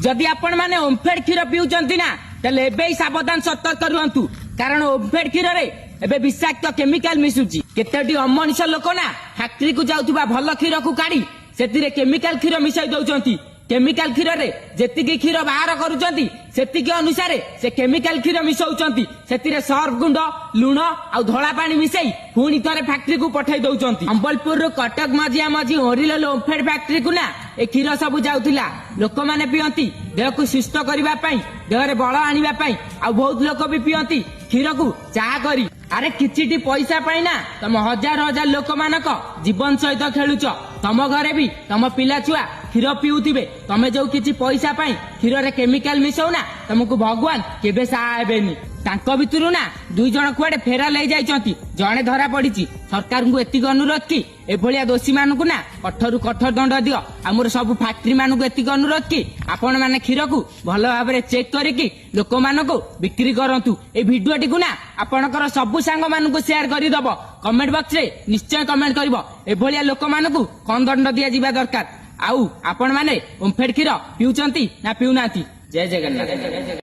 जदि आपण माने ओमफेड क्षीर पिउचंती ना तले एबे ही सावधान सतर्क रुहंतु कारण ओमफेड क्षीर रे एबे विषाक्त केमिकल मिसुची केतेटी अमनिष लोक ना फैक्ट्री को जाउथबा भल क्षीर को काढी सेतिरे केमिकल क्षीर मिसाई दउचंती केमिकल क्षीर रे जेतिकी क्षीर बाहर करूचंती सेतिकी अनुसार से केमिकल क्षीर मिसाउचंती सेतिरे सर्फ गुंड लुण आ धोला पानी मिसाई पुणी थरे फैक्ट्री को पठाई दउचंती संबलपुर रो कटक मजिया मजी ओरिल ओमफेड फैक्ट्री को ना ए क्षीर सब जाउथिला लोक माने पियंती देह को सुस्थ करबा पई देह रे बळ आनिबा पई आ बहुत लोक भी पियंती क्षीर को चाह करी अरे किछिटी पैसा पाई ना तुम हजार हजार लोक मानक जीवन सहित खेलुच तम घरे भी तम पिला छुआ क्षीर पिउथिबे तमे जो किछि पैसा पाई क्षीर रे केमिकल मिसौ ना तुमको भगवान केबे सहायबेनी तांको भितरु ना दुई जण कुआडे फेरा लई जाइचंती जणे धरा पड़िची सरकार को एतिक अनुरोध की एभलिया दोषी मानकु ना कठोर कठोर दंड दियो हमर सब फैक्ट्री मानकु एतिक अनुरोध की आपण माने क्षीर को भलो भाबरे चेक करिकि लोक मानकु बिक्री करंतु ए भिडियोटी को ना आपणकर सब सांग मानकु शेयर करि दबो कमेंट बॉक्स रे निश्चय कमेंट करबो एभलिया लोक मानकु कोन दंड दिया जिबा दरकार आउ आपण माने ओमफेड क्षीर पिउचंती ना पिउनांती जय जगन्नाथ।